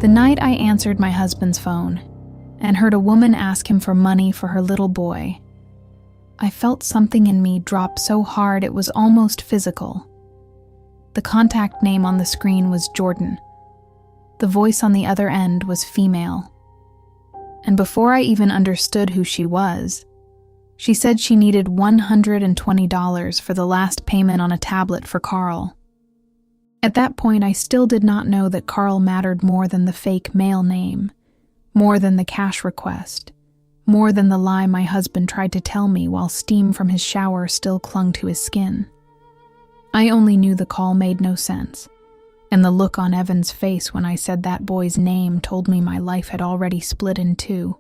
The night I answered my husband's phone and heard a woman ask him for money for her little boy, I felt something in me drop so hard it was almost physical. The contact name on the screen was Jordan. The voice on the other end was female. And before I even understood who she was, she said she needed $120 for the last payment on a tablet for Carl. At that point, I still did not know that Carl mattered more than the fake male name, more than the cash request, more than the lie my husband tried to tell me while steam from his shower still clung to his skin. I only knew the call made no sense, and the look on Evan's face when I said that boy's name told me my life had already split in two.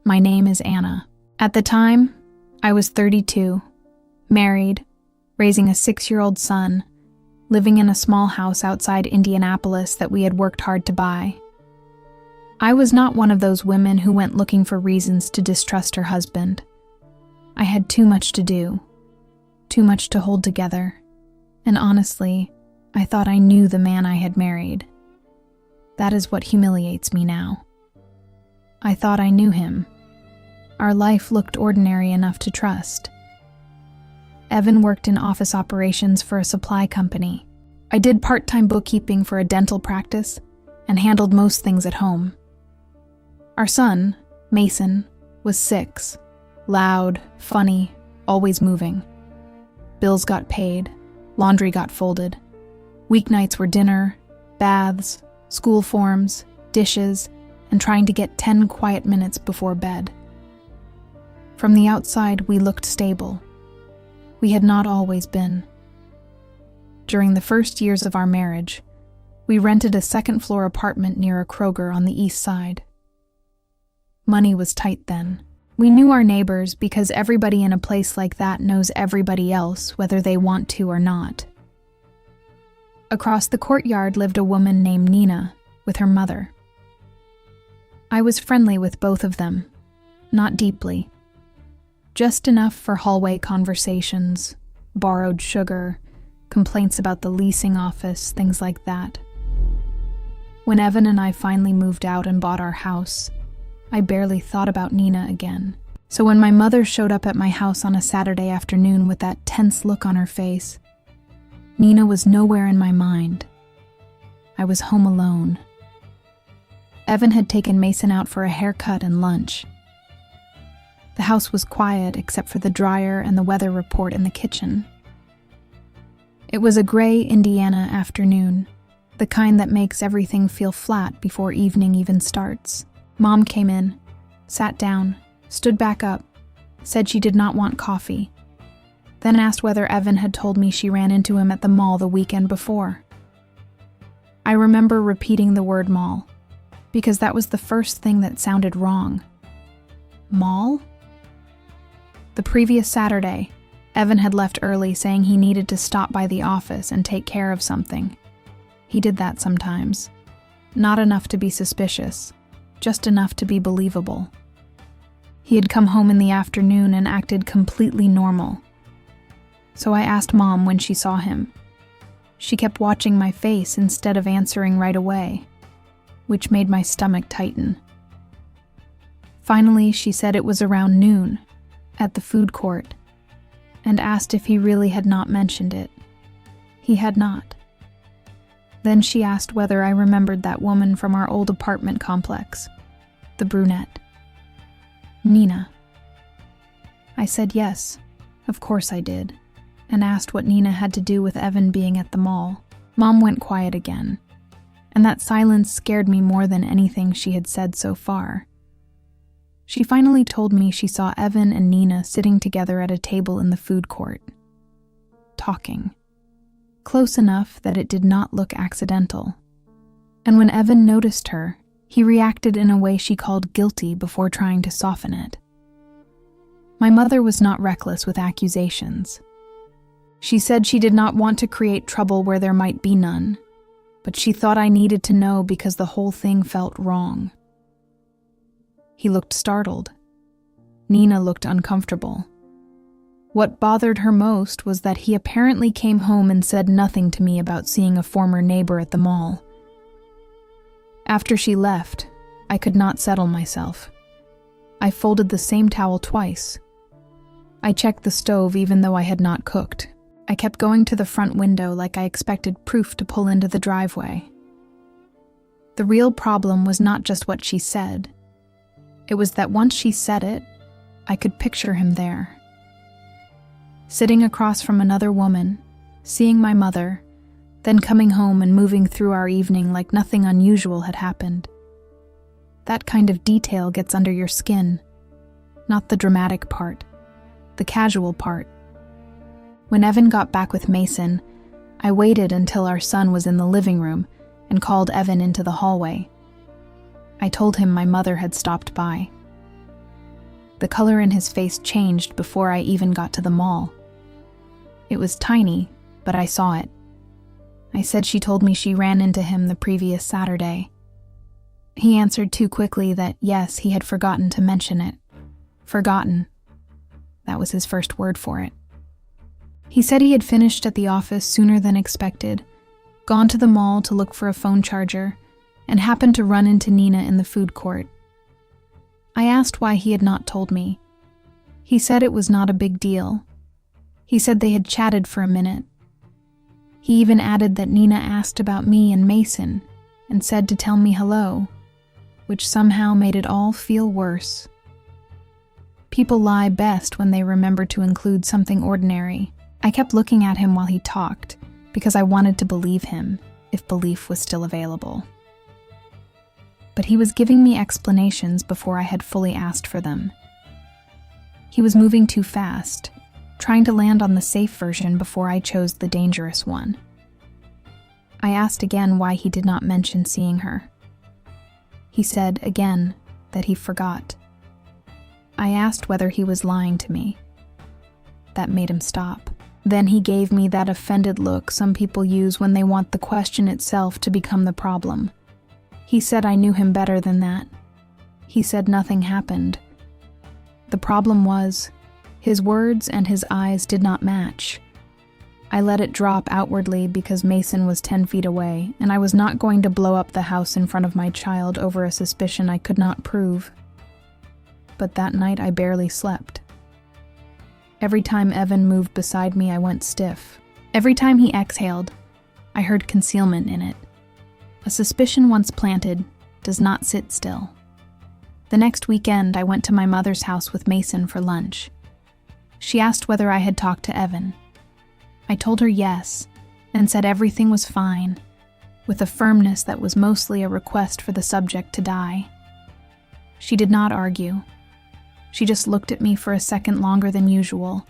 My name is Anna. At the time, I was 32, married, raising a 6-year-old son, living in a small house outside Indianapolis that we had worked hard to buy. I was not one of those women who went looking for reasons to distrust her husband. I had too much to do, too much to hold together, and honestly, I thought I knew the man I had married. That is what humiliates me now. I thought I knew him. Our life looked ordinary enough to trust. Evan worked in office operations for a supply company. I did part-time bookkeeping for a dental practice and handled most things at home. Our son, Mason, was 6, loud, funny, always moving. Bills got paid, laundry got folded. Weeknights were dinner, baths, school forms, dishes, and trying to get 10 quiet minutes before bed. From the outside, we looked stable. We had not always been. During the first years of our marriage, we rented a second-floor apartment near a Kroger on the east side. Money was tight then. We knew our neighbors because everybody in a place like that knows everybody else, whether they want to or not. Across the courtyard lived a woman named Nina with her mother. I was friendly with both of them, not deeply. Just enough for hallway conversations, borrowed sugar, complaints about the leasing office, things like that. When Evan and I finally moved out and bought our house, I barely thought about Nina again. So when my mother showed up at my house on a Saturday afternoon with that tense look on her face, Nina was nowhere in my mind. I was home alone. Evan had taken Mason out for a haircut and lunch. The house was quiet except for the dryer and the weather report in the kitchen. It was a gray Indiana afternoon, the kind that makes everything feel flat before evening even starts. Mom came in, sat down, stood back up, said she did not want coffee, then asked whether Evan had told me she ran into him at the mall the weekend before. I remember repeating the word mall, because that was the first thing that sounded wrong. Mall? The previous Saturday, Evan had left early saying he needed to stop by the office and take care of something. He did that sometimes. Not enough to be suspicious, just enough to be believable. He had come home in the afternoon and acted completely normal. So I asked Mom when she saw him. She kept watching my face instead of answering right away, which made my stomach tighten. Finally, she said it was around noon, at the food court, and asked if he really had not mentioned it. He had not. Then she asked whether I remembered that woman from our old apartment complex, the brunette. Nina. I said yes, of course I did, and asked what Nina had to do with Evan being at the mall. Mom went quiet again, and that silence scared me more than anything she had said so far. She finally told me she saw Evan and Nina sitting together at a table in the food court, talking, close enough that it did not look accidental. And when Evan noticed her, he reacted in a way she called guilty before trying to soften it. My mother was not reckless with accusations. She said she did not want to create trouble where there might be none, but she thought I needed to know because the whole thing felt wrong. He looked startled. Nina looked uncomfortable. What bothered her most was that he apparently came home and said nothing to me about seeing a former neighbor at the mall. After she left, I could not settle myself. I folded the same towel twice. I checked the stove even though I had not cooked. I kept going to the front window like I expected proof to pull into the driveway. The real problem was not just what she said. It was that once she said it, I could picture him there. Sitting across from another woman, seeing my mother, then coming home and moving through our evening like nothing unusual had happened. That kind of detail gets under your skin, not the dramatic part, the casual part. When Evan got back with Mason, I waited until our son was in the living room and called Evan into the hallway. I told him my mother had stopped by. The color in his face changed before I even got to the mall. It was tiny, but I saw it. I said she told me she ran into him the previous Saturday. He answered too quickly that yes, he had forgotten to mention it. Forgotten. That was his first word for it. He said he had finished at the office sooner than expected, gone to the mall to look for a phone charger, and happened to run into Nina in the food court. I asked why he had not told me. He said it was not a big deal. He said they had chatted for a minute. He even added that Nina asked about me and Mason and said to tell me hello, which somehow made it all feel worse. People lie best when they remember to include something ordinary. I kept looking at him while he talked because I wanted to believe him, if belief was still available. But he was giving me explanations before I had fully asked for them. He was moving too fast, trying to land on the safe version before I chose the dangerous one. I asked again why he did not mention seeing her. He said, again, that he forgot. I asked whether he was lying to me. That made him stop. Then he gave me that offended look some people use when they want the question itself to become the problem. He said I knew him better than that. He said nothing happened. The problem was, his words and his eyes did not match. I let it drop outwardly because Mason was 10 feet away, and I was not going to blow up the house in front of my child over a suspicion I could not prove. But that night I barely slept. Every time Evan moved beside me, I went stiff. Every time he exhaled, I heard concealment in it. A suspicion once planted does not sit still. The next weekend, I went to my mother's house with Mason for lunch. She asked whether I had talked to Evan. I told her yes, and said everything was fine, with a firmness that was mostly a request for the subject to die. She did not argue. She just looked at me for a second longer than usual,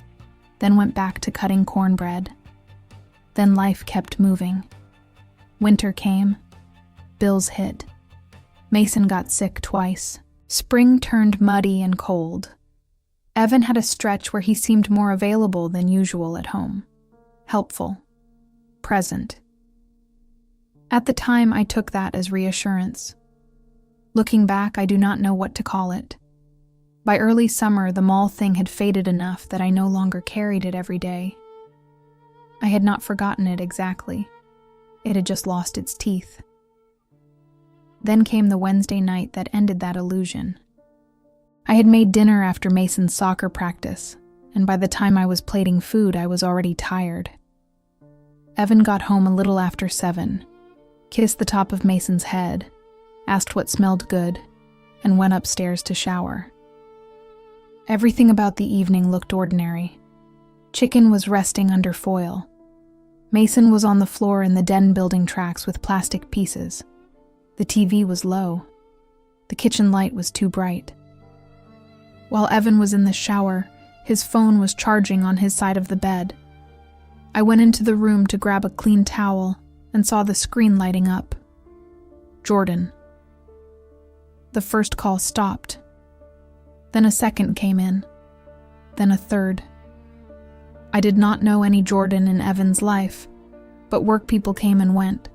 then went back to cutting cornbread. Then life kept moving. Winter came. Bills hit. Mason got sick twice. Spring turned muddy and cold. Evan had a stretch where he seemed more available than usual at home. Helpful. Present. At the time, I took that as reassurance. Looking back, I do not know what to call it. By early summer, the mall thing had faded enough that I no longer carried it every day. I had not forgotten it exactly. It had just lost its teeth. Then came the Wednesday night that ended that illusion. I had made dinner after Mason's soccer practice, and by the time I was plating food, I was already tired. Evan got home a little after 7, kissed the top of Mason's head, asked what smelled good, and went upstairs to shower. Everything about the evening looked ordinary. Chicken was resting under foil. Mason was on the floor in the den building tracks with plastic pieces. The TV was low. The kitchen light was too bright. While Evan was in the shower, his phone was charging on his side of the bed. I went into the room to grab a clean towel and saw the screen lighting up. Jordan. The first call stopped. Then a second came in. Then a third. I did not know any Jordan in Evan's life, but work people came and went.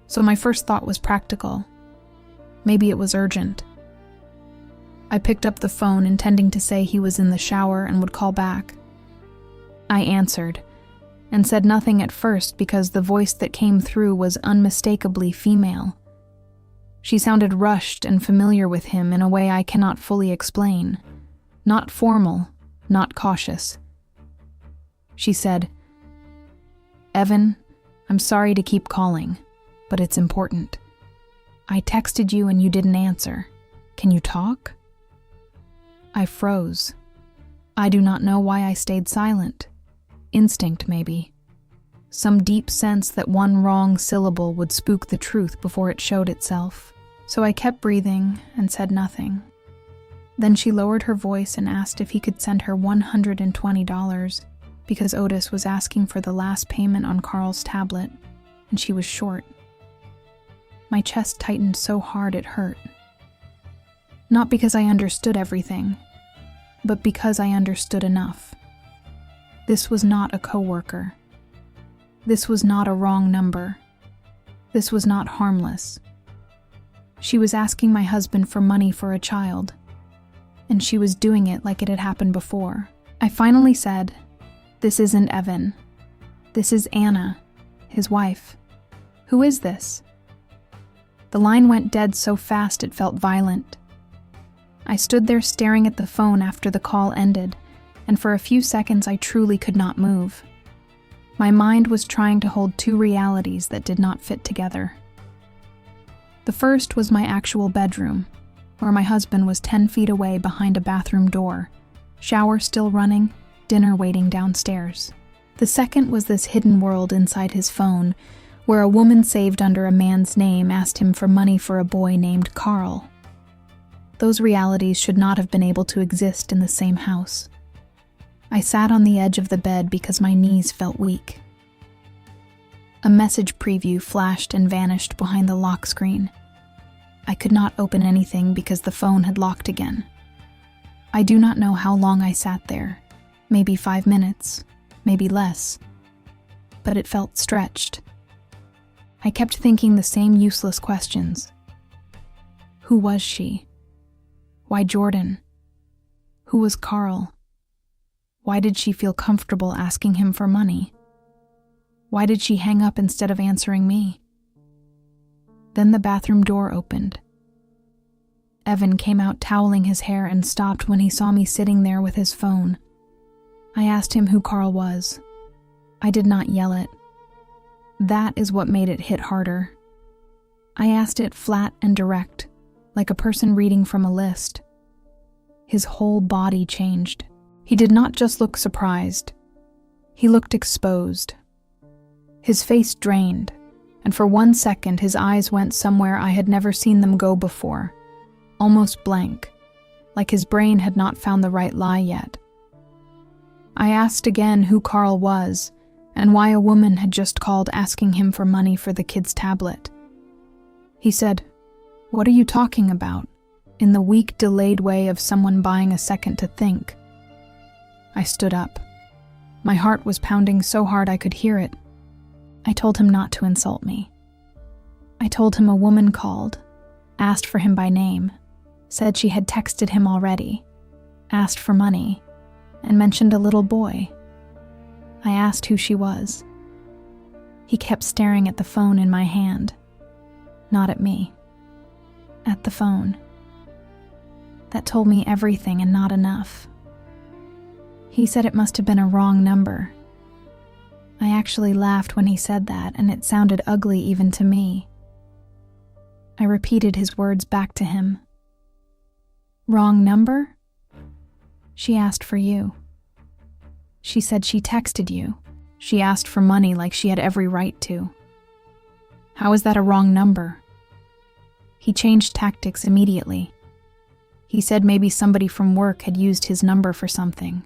So my first thought was practical. Maybe it was urgent. I picked up the phone intending to say he was in the shower and would call back. I answered, and said nothing at first because the voice that came through was unmistakably female. She sounded rushed and familiar with him in a way I cannot fully explain. Not formal, not cautious. She said, "Evan, I'm sorry to keep calling, but it's important. I texted you and you didn't answer. Can you talk?" I froze. I do not know why I stayed silent. Instinct, maybe. Some deep sense that one wrong syllable would spook the truth before it showed itself. So I kept breathing and said nothing. Then she lowered her voice and asked if he could send her $120 because Otis was asking for the last payment on Carl's tablet, and she was short. My chest tightened so hard it hurt. Not because I understood everything, but because I understood enough. This was not a coworker. This was not a wrong number. This was not harmless. She was asking my husband for money for a child, and she was doing it like it had happened before. I finally said, "This isn't Evan. This is Anna, his wife. Who is this?" The line went dead so fast it felt violent. I stood there staring at the phone after the call ended, and for a few seconds I truly could not move. My mind was trying to hold two realities that did not fit together. The first was my actual bedroom, where my husband was 10 feet away behind a bathroom door, shower still running, dinner waiting downstairs. The second was this hidden world inside his phone, where a woman saved under a man's name asked him for money for a boy named Carl. Those realities should not have been able to exist in the same house. I sat on the edge of the bed because my knees felt weak. A message preview flashed and vanished behind the lock screen. I could not open anything because the phone had locked again. I do not know how long I sat there, maybe 5 minutes, maybe less, but it felt stretched. I kept thinking the same useless questions. Who was she? Why Jordan? Who was Carl? Why did she feel comfortable asking him for money? Why did she hang up instead of answering me? Then the bathroom door opened. Evan came out toweling his hair and stopped when he saw me sitting there with his phone. I asked him who Carl was. I did not yell it. That is what made it hit harder. I asked it flat and direct, like a person reading from a list. His whole body changed. He did not just look surprised. He looked exposed. His face drained, and for 1 second his eyes went somewhere I had never seen them go before, almost blank, like his brain had not found the right lie yet. I asked again who Carl was, and why a woman had just called asking him for money for the kid's tablet. He said, "What are you talking about?" in the weak, delayed way of someone buying a second to think. I stood up. My heart was pounding so hard I could hear it. I told him not to insult me. I told him a woman called, asked for him by name, said she had texted him already, asked for money, and mentioned a little boy. I asked who she was. He kept staring at the phone in my hand, not at me, at the phone. That told me everything and not enough. He said it must have been a wrong number. I actually laughed when he said that, and it sounded ugly even to me. I repeated his words back to him. "Wrong number?" "She asked for you. She said she texted you. She asked for money like she had every right to. How is that a wrong number?" He changed tactics immediately. He said maybe somebody from work had used his number for something.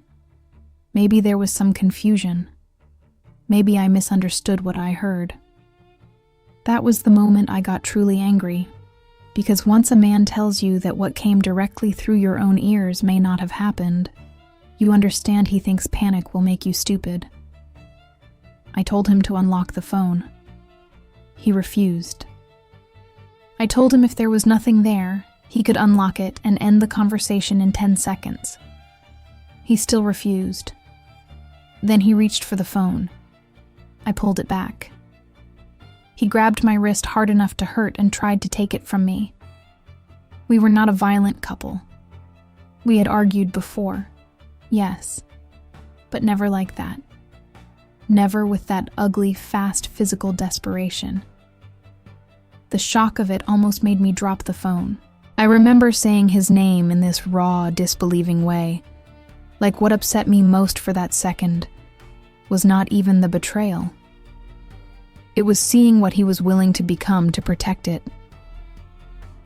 Maybe there was some confusion. Maybe I misunderstood what I heard. That was the moment I got truly angry, because once a man tells you that what came directly through your own ears may not have happened, you understand he thinks panic will make you stupid. I told him to unlock the phone. He refused. I told him if there was nothing there, he could unlock it and end the conversation in 10 seconds. He still refused. Then he reached for the phone. I pulled it back. He grabbed my wrist hard enough to hurt and tried to take it from me. We were not a violent couple. We had argued before, yes, but never like that. Never with that ugly, fast physical desperation. The shock of it almost made me drop the phone. I remember saying his name in this raw, disbelieving way, like what upset me most for that second was not even the betrayal. It was seeing what he was willing to become to protect it.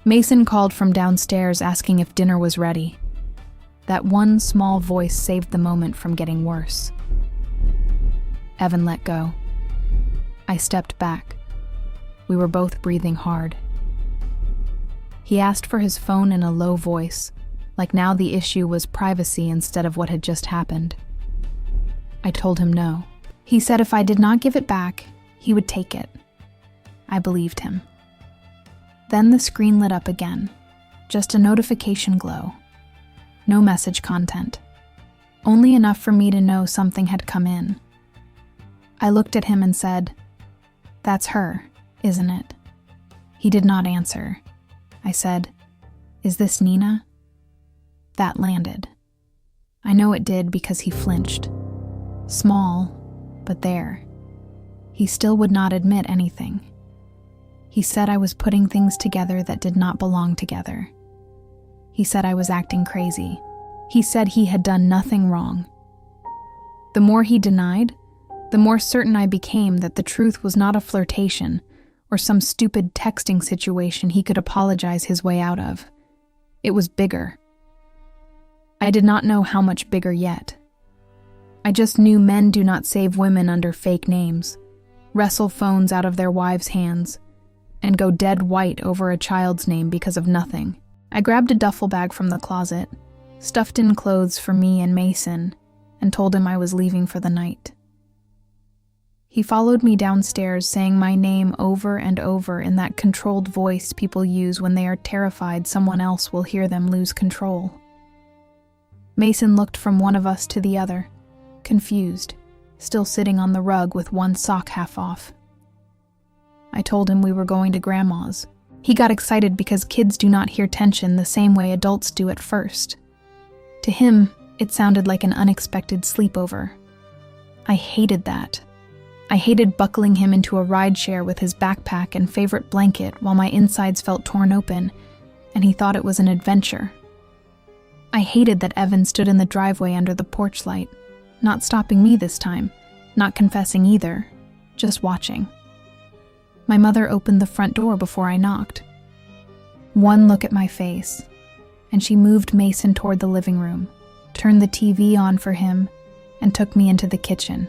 Mason called from downstairs asking if dinner was ready. That one small voice saved the moment from getting worse. Evan let go. I stepped back. We were both breathing hard. He asked for his phone in a low voice, like now the issue was privacy instead of what had just happened. I told him no. He said if I did not give it back, he would take it. I believed him. Then the screen lit up again, just a notification glow. No message content. Only enough for me to know something had come in. I looked at him and said, "That's her, isn't it?" He did not answer. I said, "Is this Nina?" That landed. I know it did because he flinched. Small, but there. He still would not admit anything. He said I was putting things together that did not belong together. He said I was acting crazy. He said he had done nothing wrong. The more he denied, the more certain I became that the truth was not a flirtation or some stupid texting situation he could apologize his way out of. It was bigger. I did not know how much bigger yet. I just knew men do not save women under fake names, wrestle phones out of their wives' hands, and go dead white over a child's name because of nothing. I grabbed a duffel bag from the closet, stuffed in clothes for me and Mason, and told him I was leaving for the night. He followed me downstairs, saying my name over and over in that controlled voice people use when they are terrified someone else will hear them lose control. Mason looked from one of us to the other, confused, still sitting on the rug with one sock half off. I told him we were going to Grandma's. He got excited because kids do not hear tension the same way adults do at first. To him, it sounded like an unexpected sleepover. I hated that. I hated buckling him into a rideshare with his backpack and favorite blanket while my insides felt torn open, and he thought it was an adventure. I hated that Evan stood in the driveway under the porch light, not stopping me this time, not confessing either, just watching. My mother opened the front door before I knocked. One look at my face, and she moved Mason toward the living room, turned the TV on for him, and took me into the kitchen.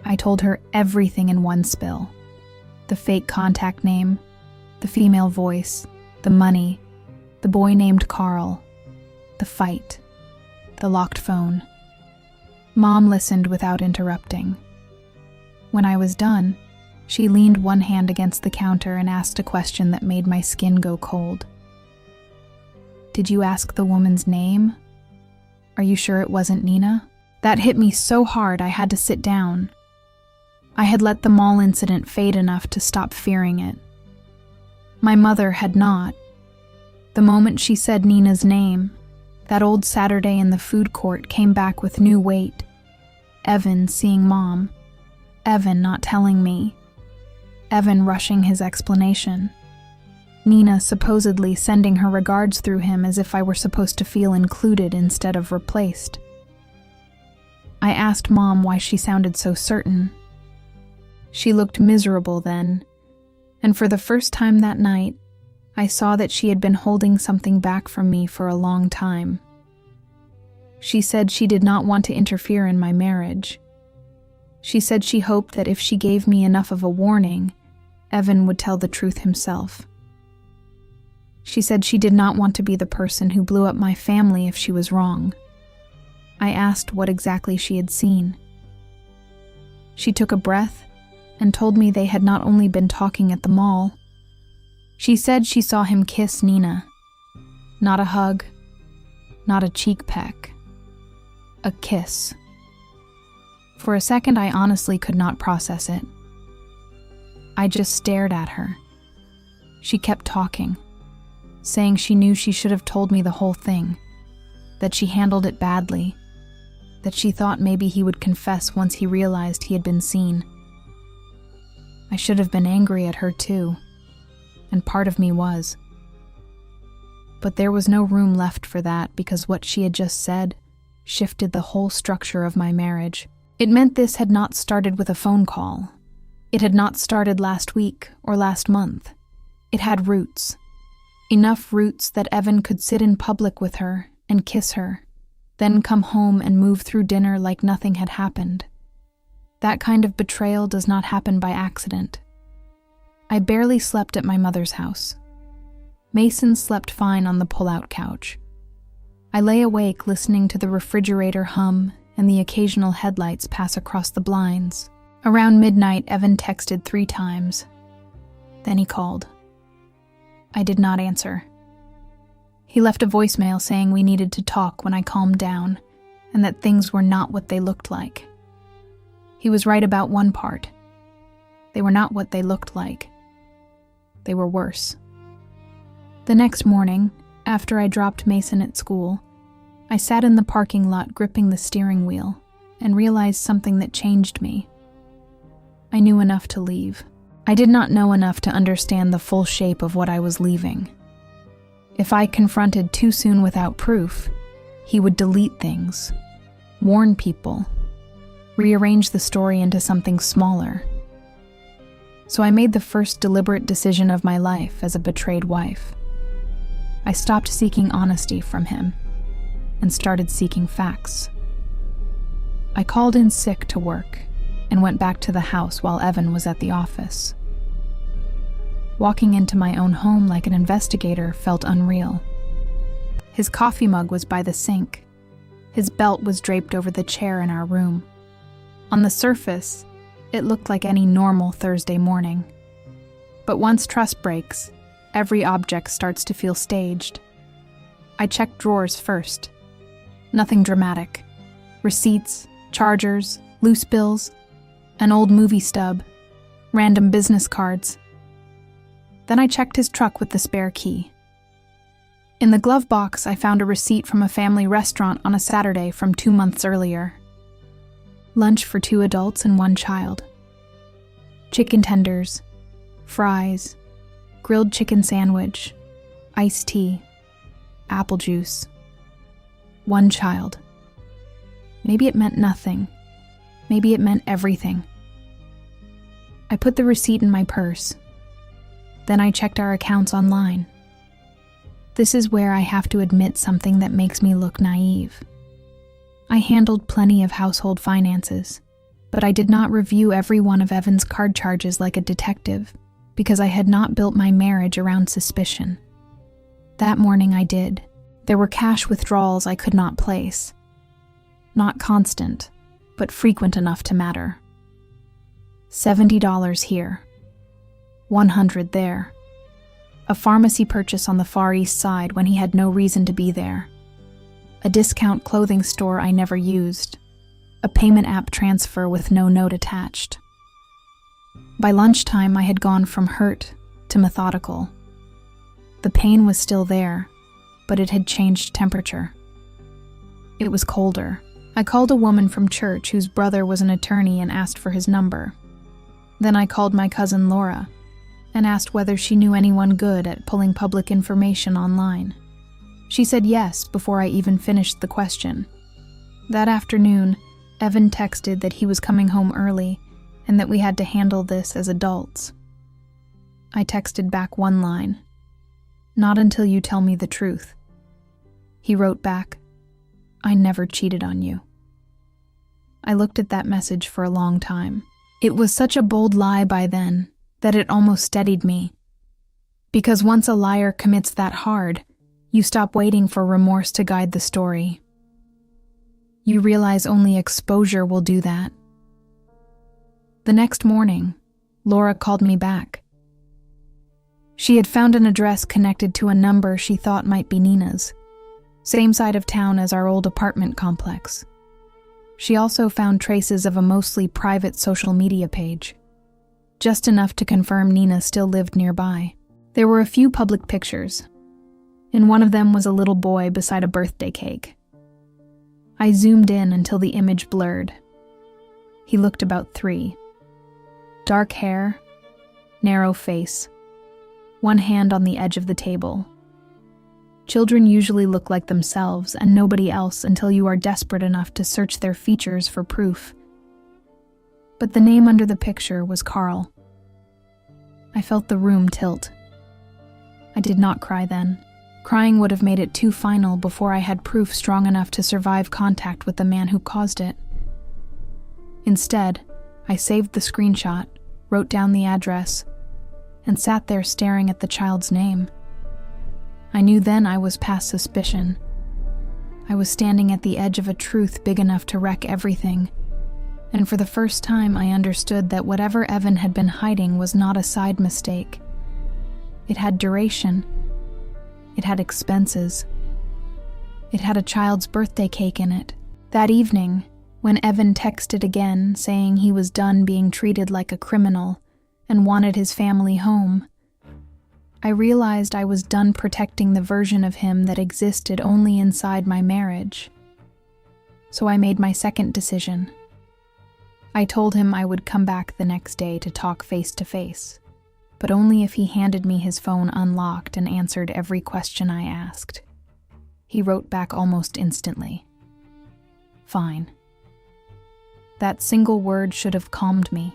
I told her everything in one spill. The fake contact name, the female voice, the money, the boy named Carl, the fight, the locked phone. Mom listened without interrupting. When I was done, she leaned one hand against the counter and asked a question that made my skin go cold. "Did you ask the woman's name? Are you sure it wasn't Nina?" That hit me so hard I had to sit down. I had let the mall incident fade enough to stop fearing it. My mother had not. The moment she said Nina's name, that old Saturday in the food court came back with new weight. Evan seeing Mom. Evan not telling me. Evan rushing his explanation. Nina supposedly sending her regards through him as if I were supposed to feel included instead of replaced. I asked Mom why she sounded so certain. She looked miserable then, and for the first time that night, I saw that she had been holding something back from me for a long time. She said she did not want to interfere in my marriage. She said she hoped that if she gave me enough of a warning, Evan would tell the truth himself. She said she did not want to be the person who blew up my family if she was wrong. I asked what exactly she had seen. She took a breath and told me they had not only been talking at the mall. She said she saw him kiss Nina. Not a hug, not a cheek peck. A kiss. For a second, I honestly could not process it. I just stared at her. She kept talking, saying she knew she should have told me the whole thing, that she handled it badly, that she thought maybe he would confess once he realized he had been seen. I should have been angry at her too, and part of me was. But there was no room left for that because what she had just said shifted the whole structure of my marriage. It meant this had not started with a phone call. It had not started last week or last month. It had roots. Enough roots that Evan could sit in public with her and kiss her, then come home and move through dinner like nothing had happened. That kind of betrayal does not happen by accident. I barely slept at my mother's house. Mason slept fine on the pull-out couch. I lay awake listening to the refrigerator hum and the occasional headlights pass across the blinds. Around midnight, Evan texted 3 times. Then he called. I did not answer. He left a voicemail saying we needed to talk when I calmed down, and that things were not what they looked like. He was right about one part. They were not what they looked like. They were worse. The next morning, after I dropped Mason at school, I sat in the parking lot gripping the steering wheel and realized something that changed me. I knew enough to leave. I did not know enough to understand the full shape of what I was leaving. If I confronted too soon without proof, he would delete things, warn people, rearrange the story into something smaller. So I made the first deliberate decision of my life as a betrayed wife. I stopped seeking honesty from him and started seeking facts. I called in sick to work and went back to the house while Evan was at the office. Walking into my own home like an investigator felt unreal. His coffee mug was by the sink. His belt was draped over the chair in our room. On the surface, it looked like any normal Thursday morning. But once trust breaks, every object starts to feel staged. I checked drawers first. Nothing dramatic. Receipts, chargers, loose bills, an old movie stub, random business cards. Then I checked his truck with the spare key. In the glove box, I found a receipt from a family restaurant on a Saturday from 2 months earlier. Lunch for 2 adults and 1 child. Chicken tenders, fries, grilled chicken sandwich, iced tea, apple juice. 1 child. Maybe it meant nothing. Maybe it meant everything. I put the receipt in my purse. Then I checked our accounts online. This is where I have to admit something that makes me look naive. I handled plenty of household finances, but I did not review every one of Evan's card charges like a detective because I had not built my marriage around suspicion. That morning I did. There were cash withdrawals I could not place. Not constant, but frequent enough to matter. $70 here. $100 there. A pharmacy purchase on the Far East Side when he had no reason to be there. A discount clothing store I never used. A payment app transfer with no note attached. By lunchtime, I had gone from hurt to methodical. The pain was still there, but it had changed temperature. It was colder. I called a woman from church whose brother was an attorney and asked for his number. Then I called my cousin Laura and asked whether she knew anyone good at pulling public information online. She said yes before I even finished the question. That afternoon, Evan texted that he was coming home early and that we had to handle this as adults. I texted back 1 line. Not until you tell me the truth. He wrote back, I never cheated on you. I looked at that message for a long time. It was such a bold lie by then that it almost steadied me. Because once a liar commits that hard, you stop waiting for remorse to guide the story. You realize only exposure will do that. The next morning, Laura called me back. She had found an address connected to a number she thought might be Nina's, same side of town as our old apartment complex. She also found traces of a mostly private social media page. just enough to confirm Nina still lived nearby. There were a few public pictures. In one of them was a little boy beside a birthday cake. I zoomed in until the image blurred. He looked about 3. Dark hair, narrow face, one hand on the edge of the table. Children usually look like themselves and nobody else until you are desperate enough to search their features for proof. But the name under the picture was Carl. I felt the room tilt. I did not cry then. Crying would have made it too final before I had proof strong enough to survive contact with the man who caused it. Instead, I saved the screenshot, wrote down the address, and sat there staring at the child's name. I knew then I was past suspicion. I was standing at the edge of a truth big enough to wreck everything, and for the first time I understood that whatever Evan had been hiding was not a side mistake. It had duration. It had expenses. It had a child's birthday cake in it. That evening, when Evan texted again saying he was done being treated like a criminal and wanted his family home, I realized I was done protecting the version of him that existed only inside my marriage. So I made my second decision. I told him I would come back the next day to talk face to face, but only if he handed me his phone unlocked and answered every question I asked. He wrote back almost instantly. Fine. That single word should have calmed me.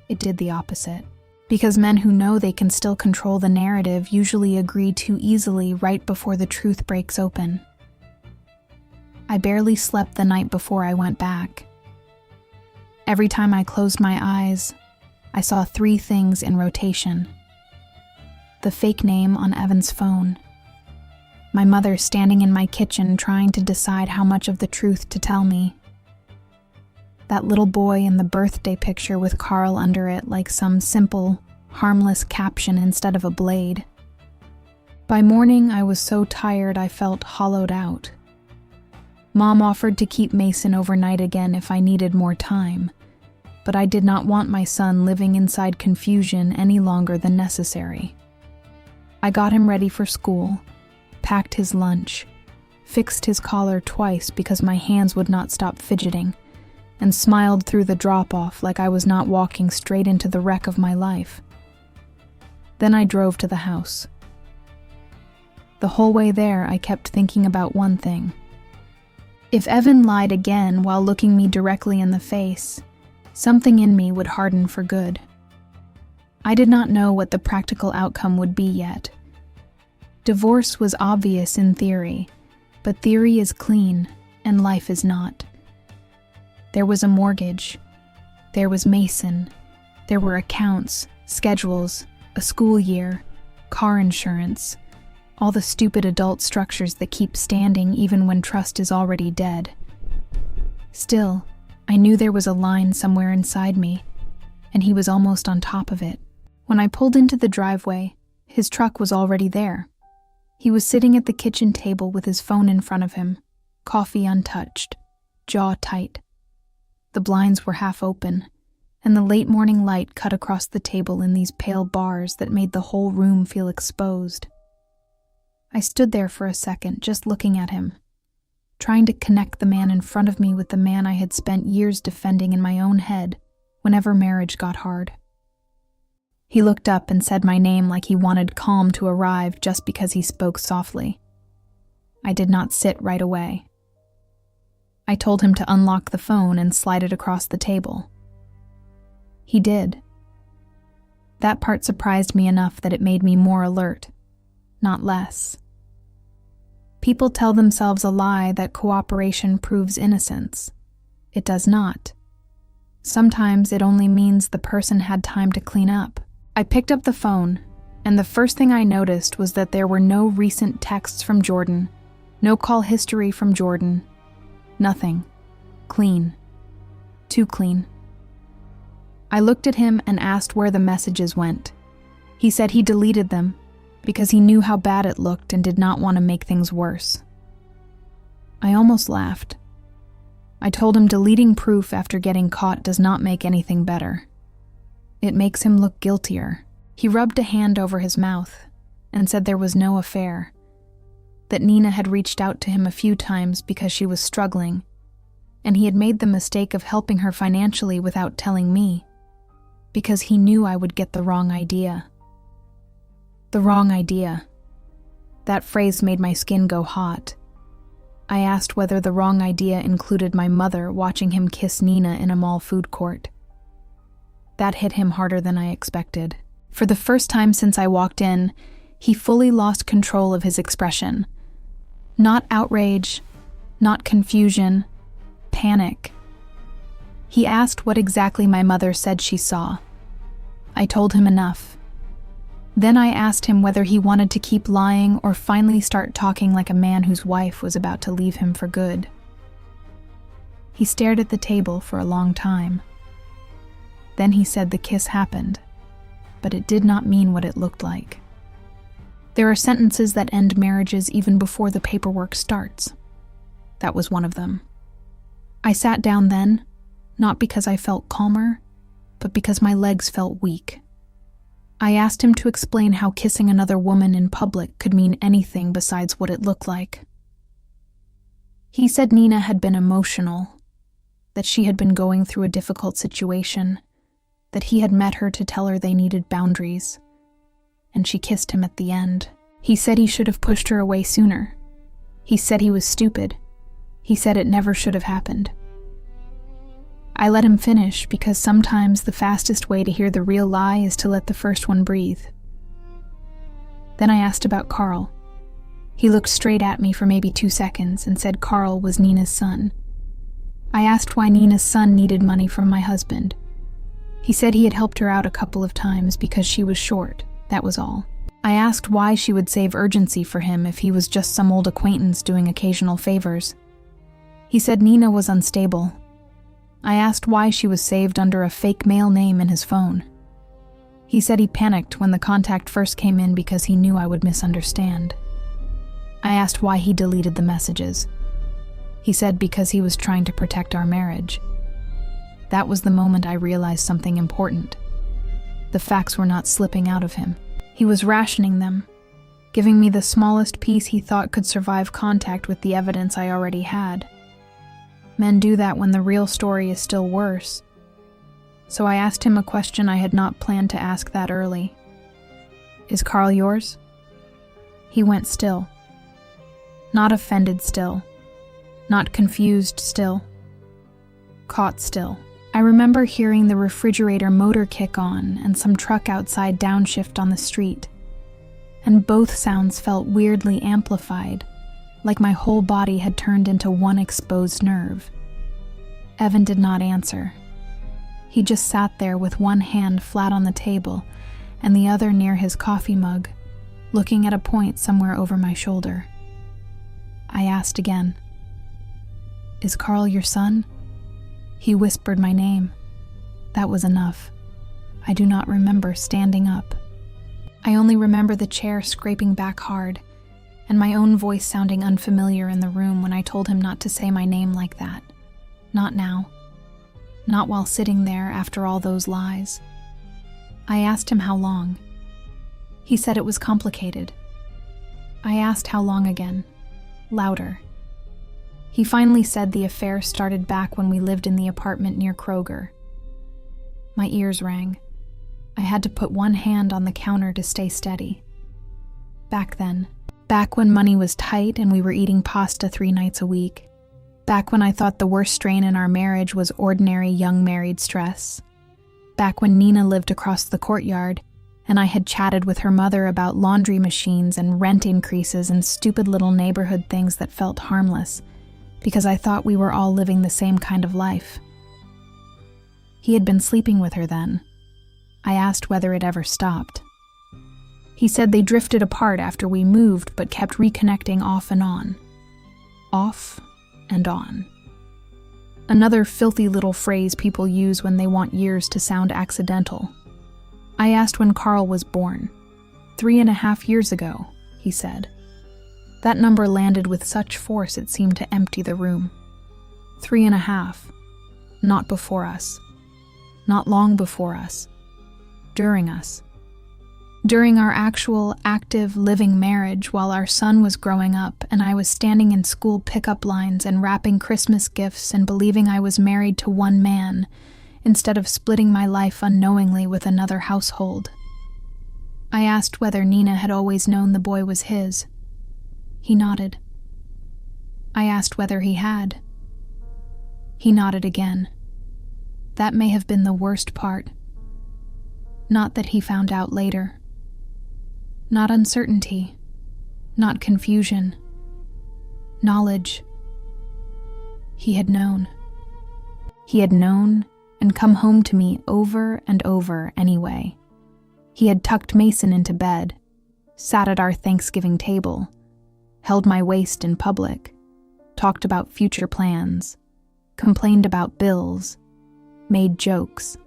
It did the opposite. Because men who know they can still control the narrative usually agree too easily right before the truth breaks open. I barely slept the night before I went back. Every time I closed my eyes, I saw 3 things in rotation. The fake name on Evan's phone. My mother standing in my kitchen trying to decide how much of the truth to tell me. That little boy in the birthday picture with Carl under it like some simple, harmless caption instead of a blade. By morning, I was so tired I felt hollowed out. Mom offered to keep Mason overnight again if I needed more time, but I did not want my son living inside confusion any longer than necessary. I got him ready for school, packed his lunch, fixed his collar twice because my hands would not stop fidgeting, and smiled through the drop-off like I was not walking straight into the wreck of my life. Then I drove to the house. The whole way there, I kept thinking about one thing. If Evan lied again while looking me directly in the face, something in me would harden for good. I did not know what the practical outcome would be yet. Divorce was obvious in theory, but theory is clean, and life is not. There was a mortgage. There was Mason. There were accounts, schedules, a school year, car insurance, all the stupid adult structures that keep standing even when trust is already dead. Still, I knew there was a line somewhere inside me, and he was almost on top of it. When I pulled into the driveway, his truck was already there. He was sitting at the kitchen table with his phone in front of him, coffee untouched, jaw tight. The blinds were half open, and the late morning light cut across the table in these pale bars that made the whole room feel exposed. I stood there for a second, just looking at him, trying to connect the man in front of me with the man I had spent years defending in my own head whenever marriage got hard. He looked up and said my name like he wanted calm to arrive just because he spoke softly. I did not sit right away. I told him to unlock the phone and slide it across the table. He did. That part surprised me enough that it made me more alert, not less. People tell themselves a lie that cooperation proves innocence. It does not. Sometimes it only means the person had time to clean up. I picked up the phone, and the first thing I noticed was that there were no recent texts from Jordan, no call history from Jordan. Nothing. Clean. Too clean. I looked at him and asked where the messages went. He said he deleted them because he knew how bad it looked and did not want to make things worse. I almost laughed. I told him deleting proof after getting caught does not make anything better. It makes him look guiltier. He rubbed a hand over his mouth and said there was no affair, that Nina had reached out to him a few times because she was struggling, and he had made the mistake of helping her financially without telling me, because he knew I would get the wrong idea. The wrong idea. That phrase made my skin go hot. I asked whether the wrong idea included my mother watching him kiss Nina in a mall food court. That hit him harder than I expected. For the first time since I walked in, he fully lost control of his expression. Not outrage, not confusion, panic. He asked what exactly my mother said she saw. I told him enough. Then I asked him whether he wanted to keep lying or finally start talking like a man whose wife was about to leave him for good. He stared at the table for a long time. Then he said the kiss happened, but it did not mean what it looked like. There are sentences that end marriages even before the paperwork starts. That was one of them. I sat down then, not because I felt calmer, but because my legs felt weak. I asked him to explain how kissing another woman in public could mean anything besides what it looked like. He said Nina had been emotional, that she had been going through a difficult situation, that he had met her to tell her they needed boundaries, and she kissed him at the end. He said he should have pushed her away sooner. He said he was stupid. He said it never should have happened. I let him finish because sometimes the fastest way to hear the real lie is to let the first one breathe. Then I asked about Carl. He looked straight at me for maybe 2 seconds and said Carl was Nina's son. I asked why Nina's son needed money from my husband. He said he had helped her out a couple of times because she was short, that was all. I asked why she would save urgency for him if he was just some old acquaintance doing occasional favors. He said Nina was unstable. I asked why she was saved under a fake male name in his phone. He said he panicked when the contact first came in because he knew I would misunderstand. I asked why he deleted the messages. He said because he was trying to protect our marriage. That was the moment I realized something important. The facts were not slipping out of him. He was rationing them, giving me the smallest piece he thought could survive contact with the evidence I already had. Men do that when the real story is still worse. So I asked him a question I had not planned to ask that early. Is Carl yours? He went still. Not offended still. Not confused still. Caught still. I remember hearing the refrigerator motor kick on and some truck outside downshift on the street. And both sounds felt weirdly amplified, like my whole body had turned into one exposed nerve. Evan did not answer. He just sat there with one hand flat on the table and the other near his coffee mug, looking at a point somewhere over my shoulder. I asked again, "Is Carl your son?" He whispered my name. That was enough. I do not remember standing up. I only remember the chair scraping back hard, and my own voice sounding unfamiliar in the room when I told him not to say my name like that. Not now. Not while sitting there after all those lies. I asked him how long. He said it was complicated. I asked how long again. Louder. He finally said the affair started back when we lived in the apartment near Kroger. My ears rang. I had to put one hand on the counter to stay steady. Back then. Back when money was tight and we were eating pasta 3 nights a week. Back when I thought the worst strain in our marriage was ordinary young married stress. Back when Nina lived across the courtyard and I had chatted with her mother about laundry machines and rent increases and stupid little neighborhood things that felt harmless, because I thought we were all living the same kind of life. He had been sleeping with her then. I asked whether it ever stopped. He said they drifted apart after we moved but kept reconnecting off and on. Off and on. Another filthy little phrase people use when they want years to sound accidental. I asked when Carl was born. 3.5 years ago, he said. That number landed with such force it seemed to empty the room. 3.5. Not before us. Not long before us. during us. During our actual, active, living marriage while our son was growing up and I was standing in school pickup lines and wrapping Christmas gifts and believing I was married to one man instead of splitting my life unknowingly with another household. I asked whether Nina had always known the boy was his. He nodded. I asked whether he had. He nodded again. That may have been the worst part. Not that he found out later. Not uncertainty. Not confusion. Knowledge. He had known. He had known and come home to me over and over anyway. He had tucked Mason into bed, sat at our Thanksgiving table, held my waist in public, talked about future plans, complained about bills, made jokes,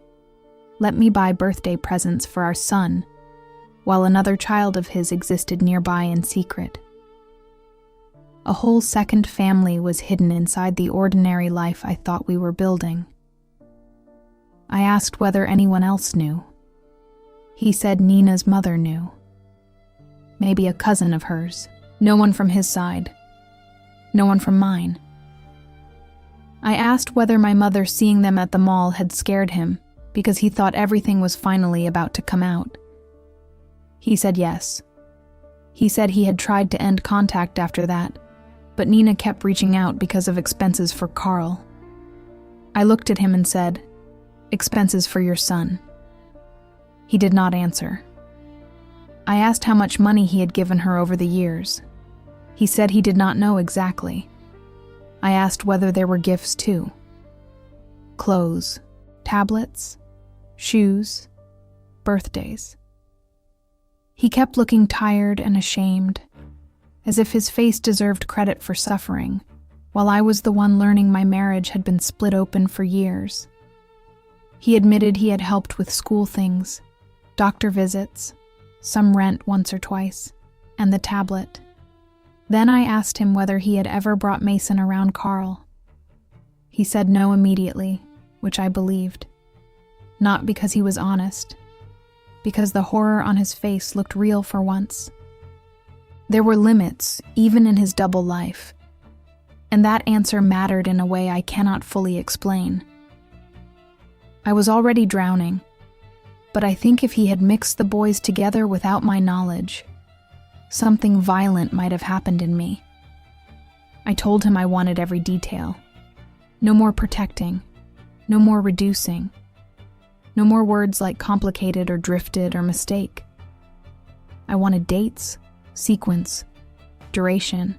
let me buy birthday presents for our son, while another child of his existed nearby in secret. A whole second family was hidden inside the ordinary life I thought we were building. I asked whether anyone else knew. He said Nina's mother knew. Maybe a cousin of hers. No one from his side. No one from mine. I asked whether my mother seeing them at the mall had scared him because he thought everything was finally about to come out. He said yes. He said he had tried to end contact after that, but Nina kept reaching out because of expenses for Carl. I looked at him and said, "Expenses for your son." He did not answer. I asked how much money he had given her over the years. He said he did not know exactly. I asked whether there were gifts too. Clothes, tablets, shoes, birthdays. He kept looking tired and ashamed, as if his face deserved credit for suffering, while I was the one learning my marriage had been split open for years. He admitted he had helped with school things, doctor visits, some rent once or twice, and the tablet. Then I asked him whether he had ever brought Mason around Carl. He said no immediately, which I believed. Not because he was honest, because the horror on his face looked real for once. There were limits, even in his double life, and that answer mattered in a way I cannot fully explain. I was already drowning, but I think if he had mixed the boys together without my knowledge, something violent might have happened in me. I told him I wanted every detail. No more protecting, no more reducing, no more words like complicated or drifted or mistake. I wanted dates, sequence, duration,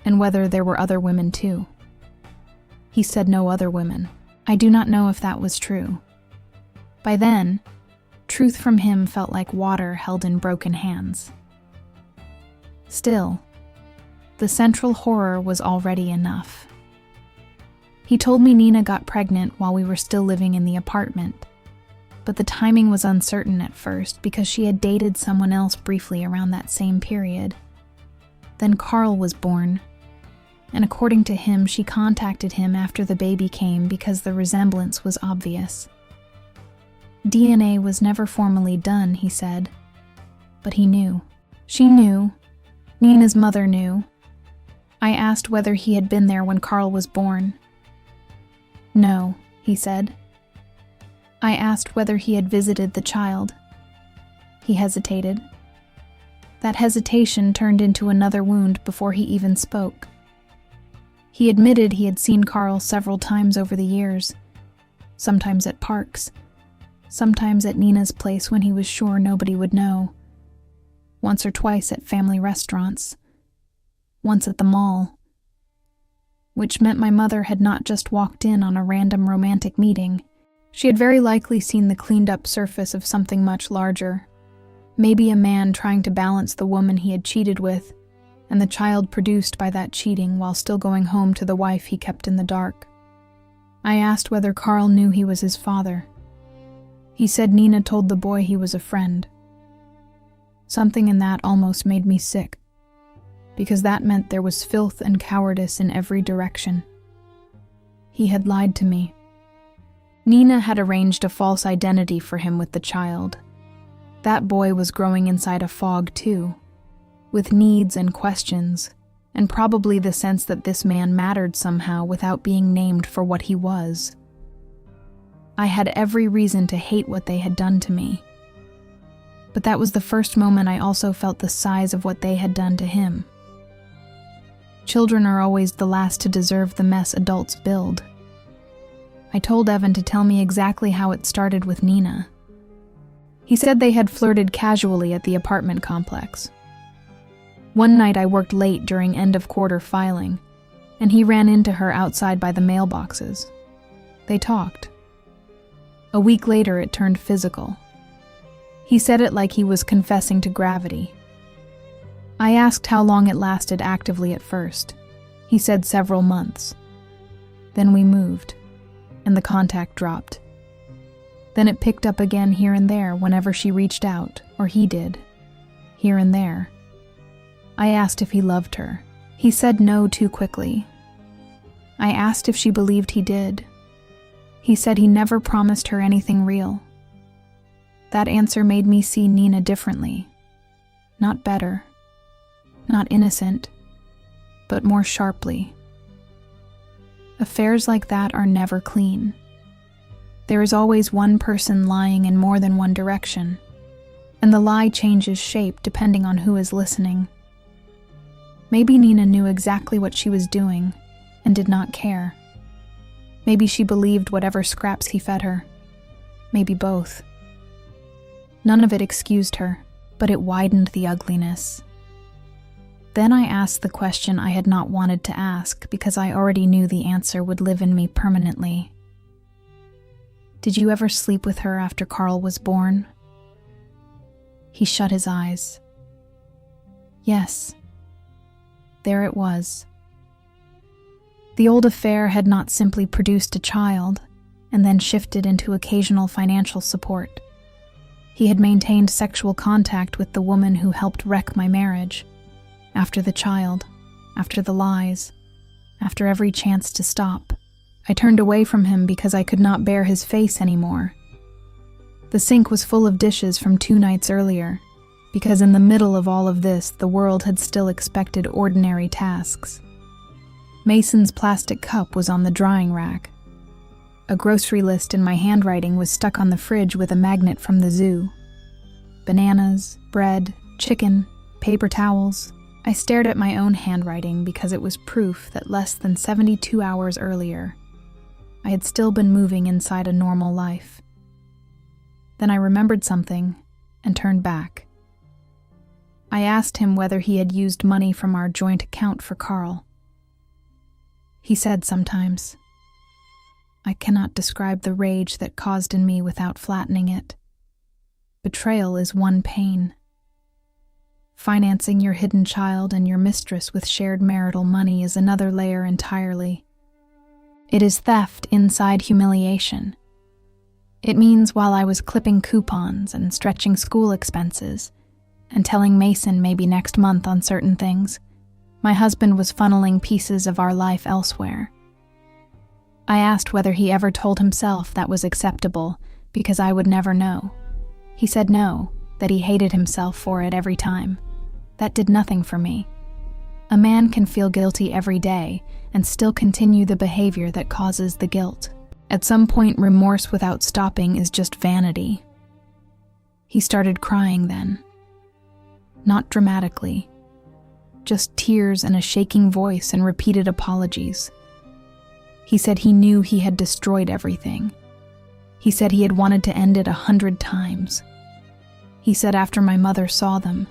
and whether there were other women too. He said no other women. I do not know if that was true. By then, truth from him felt like water held in broken hands. Still, the central horror was already enough. He told me Nina got pregnant while we were still living in the apartment, but the timing was uncertain at first because she had dated someone else briefly around that same period. Then Carl was born, and according to him, she contacted him after the baby came because the resemblance was obvious. DNA was never formally done, he said, but he knew. She knew. Nina's mother knew. I asked whether he had been there when Carl was born. No, he said. I asked whether he had visited the child. He hesitated. That hesitation turned into another wound before he even spoke. He admitted he had seen Carl several times over the years, sometimes at parks, sometimes at Nina's place when he was sure nobody would know, once or twice at family restaurants, once at the mall, which meant my mother had not just walked in on a random romantic meeting. She had very likely seen the cleaned-up surface of something much larger, maybe a man trying to balance the woman he had cheated with and the child produced by that cheating while still going home to the wife he kept in the dark. I asked whether Carl knew he was his father. He said Nina told the boy he was a friend. Something in that almost made me sick, because that meant there was filth and cowardice in every direction. He had lied to me. Nina had arranged a false identity for him with the child, That boy was growing inside a fog too, with needs and questions, and probably the sense that this man mattered somehow without being named for what he was. I had every reason to hate what they had done to me. But that was the first moment I also felt the size of what they had done to him. Children are always the last to deserve the mess adults build. I told Evan to tell me exactly how it started with Nina. He said they had flirted casually at the apartment complex. One night I worked late during end-of-quarter filing, and he ran into her outside by the mailboxes. They talked. A week later, it turned physical. He said it like he was confessing to gravity. I asked how long it lasted actively at first. He said several months. Then we moved, and the contact dropped. Then it picked up again here and there whenever she reached out, or he did, here and there. I asked if he loved her. He said no too quickly. I asked if she believed he did. He said he never promised her anything real. That answer made me see Nina differently. Not better, not innocent, but more sharply. Affairs like that are never clean. There is always one person lying in more than one direction, and the lie changes shape depending on who is listening. Maybe Nina knew exactly what she was doing and did not care. Maybe she believed whatever scraps he fed her. Maybe both. None of it excused her, but it widened the ugliness. Then I asked the question I had not wanted to ask because I already knew the answer would live in me permanently. Did you ever sleep with her after Carl was born? He shut his eyes. Yes. There it was. The old affair had not simply produced a child and then shifted into occasional financial support. He had maintained sexual contact with the woman who helped wreck my marriage. After the child, after the lies, after every chance to stop, I turned away from him because I could not bear his face anymore. The sink was full of dishes from 2 nights earlier, because in the middle of all of this, the world had still expected ordinary tasks. Mason's plastic cup was on the drying rack. A grocery list in my handwriting was stuck on the fridge with a magnet from the zoo. Bananas, bread, chicken, paper towels. I stared at my own handwriting because it was proof that less than 72 hours earlier, I had still been moving inside a normal life. Then I remembered something and turned back. I asked him whether he had used money from our joint account for Carl. He said sometimes. I cannot describe the rage that caused in me without flattening it. Betrayal is one pain. Financing your hidden child and your mistress with shared marital money is another layer entirely. It is theft inside humiliation. It means while I was clipping coupons and stretching school expenses and telling Mason maybe next month on certain things, my husband was funneling pieces of our life elsewhere. I asked whether he ever told himself that was acceptable because I would never know. He said no, that he hated himself for it every time. That did nothing for me. A man can feel guilty every day and still continue the behavior that causes the guilt. At some point, remorse without stopping is just vanity. He started crying then. Not dramatically. Just tears and a shaking voice and repeated apologies. He said he knew he had destroyed everything. He said he had wanted to end it 100 times. He said after my mother saw them,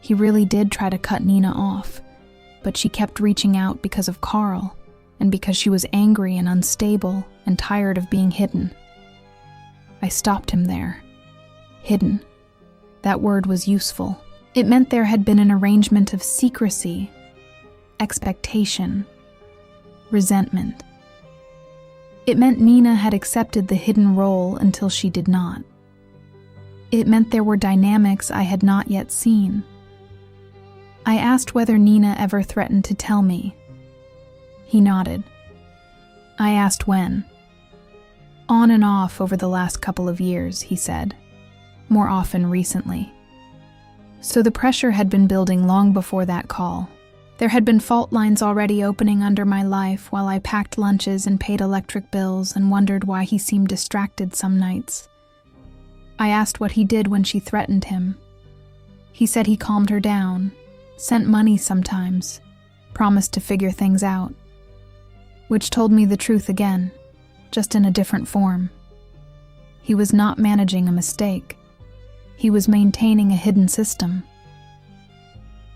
he really did try to cut Nina off, but she kept reaching out because of Carl and because she was angry and unstable and tired of being hidden. I stopped him there. Hidden. That word was useful. It meant there had been an arrangement of secrecy, expectation, resentment. It meant Nina had accepted the hidden role until she did not. It meant there were dynamics I had not yet seen. I asked whether Nina ever threatened to tell me. He nodded. I asked when. On and off over the last couple of years, he said. more often recently. So the pressure had been building long before that call. There had been fault lines already opening under my life while I packed lunches and paid electric bills and wondered why he seemed distracted some nights. I asked what he did when she threatened him. He said he calmed her down, sent money sometimes, promised to figure things out. Which told me the truth again, just in a different form. He was not managing a mistake. He was maintaining a hidden system.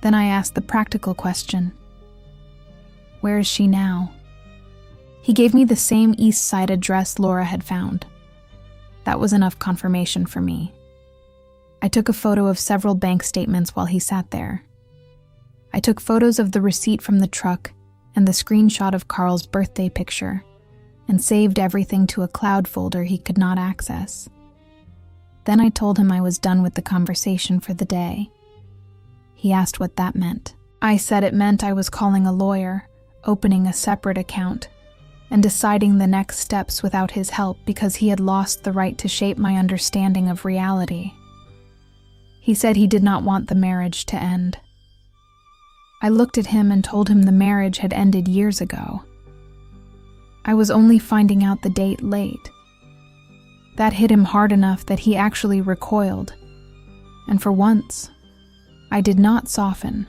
Then I asked the practical question. Where is she now? He gave me the same East Side address Laura had found. That was enough confirmation for me. I took a photo of several bank statements while he sat there. I took photos of the receipt from the truck and the screenshot of Carl's birthday picture, and saved everything to a cloud folder he could not access. Then I told him I was done with the conversation for the day. He asked what that meant. I said it meant I was calling a lawyer, opening a separate account, and deciding the next steps without his help because he had lost the right to shape my understanding of reality. He said he did not want the marriage to end. I looked at him and told him the marriage had ended years ago. I was only finding out the date late. That hit him hard enough that he actually recoiled, and for once, I did not soften.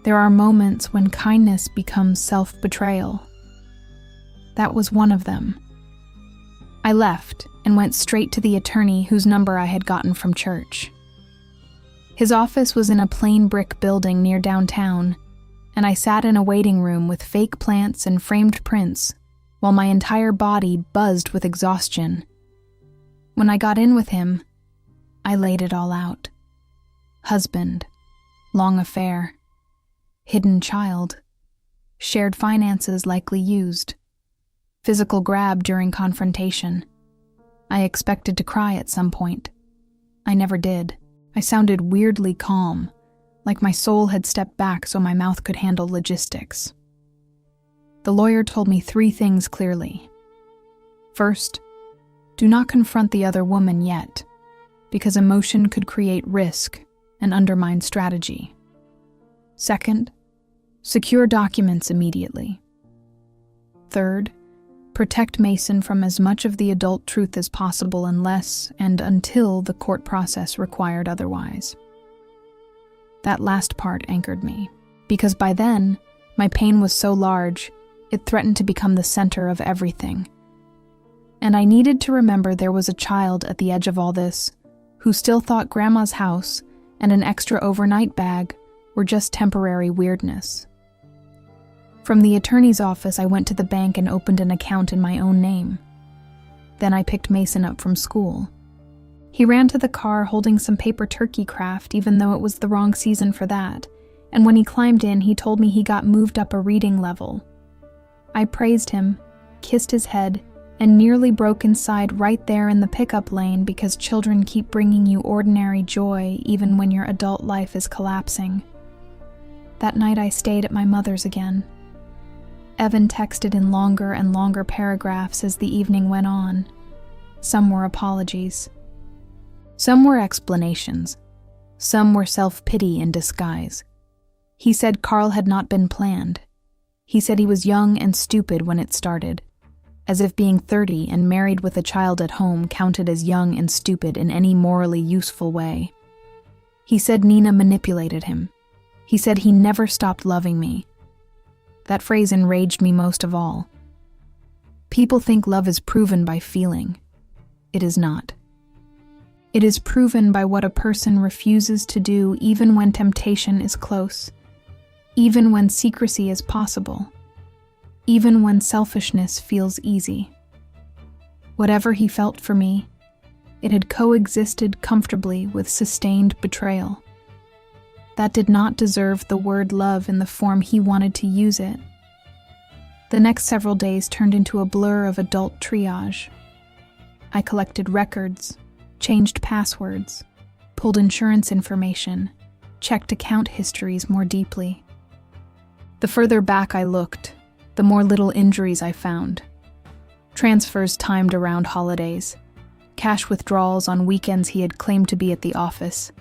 There are moments when kindness becomes self-betrayal. That was one of them. I left and went straight to the attorney whose number I had gotten from church. His office was in a plain brick building near downtown, and I sat in a waiting room with fake plants and framed prints while my entire body buzzed with exhaustion. When I got in with him, I laid it all out. Husband, long affair, hidden child, shared finances likely used, physical grab during confrontation. I expected to cry at some point. I never did. I sounded weirdly calm, like my soul had stepped back so my mouth could handle logistics. The lawyer told me 3 things clearly. First, do not confront the other woman yet, because emotion could create risk and undermine strategy. Second, secure documents immediately. Third, protect Mason from as much of the adult truth as possible unless and until the court process required otherwise. That last part anchored me, because by then, my pain was so large, it threatened to become the center of everything. And I needed to remember there was a child at the edge of all this, who still thought Grandma's house and an extra overnight bag were just temporary weirdness. From the attorney's office, I went to the bank and opened an account in my own name. Then I picked Mason up from school. He ran to the car holding some paper turkey craft, even though it was the wrong season for that, and when he climbed in, he told me he got moved up a reading level. I praised him, kissed his head, and nearly broke inside right there in the pickup lane because children keep bringing you ordinary joy even when your adult life is collapsing. That night I stayed at my mother's again. Evan texted in longer and longer paragraphs as the evening went on. Some were apologies. Some were explanations. Some were self-pity in disguise. He said Carl had not been planned. He said he was young and stupid when it started, as if being 30 and married with a child at home counted as young and stupid in any morally useful way. He said Nina manipulated him. He said he never stopped loving me. That phrase enraged me most of all. People think love is proven by feeling. It is not. It is proven by what a person refuses to do even when temptation is close, even when secrecy is possible, even when selfishness feels easy. Whatever he felt for me, it had coexisted comfortably with sustained betrayal. That did not deserve the word love in the form he wanted to use it. The next several days turned into a blur of adult triage. I collected records, changed passwords, pulled insurance information, checked account histories more deeply. The further back I looked, the more little injuries I found. Transfers timed around holidays, cash withdrawals on weekends he had claimed to be at the office,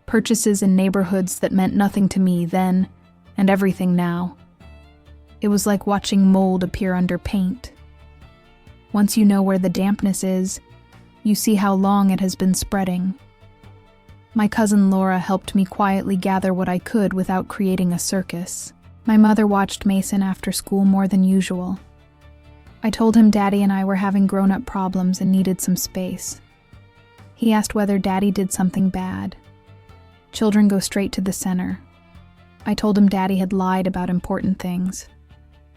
purchases in neighborhoods that meant nothing to me then and everything now. It was like watching mold appear under paint. Once you know where the dampness is, you see how long it has been spreading. My cousin Laura helped me quietly gather what I could without creating a circus. My mother watched Mason after school more than usual. I told him Daddy and I were having grown-up problems and needed some space. He asked whether Daddy did something bad. Children go straight to the center. I told him Daddy had lied about important things.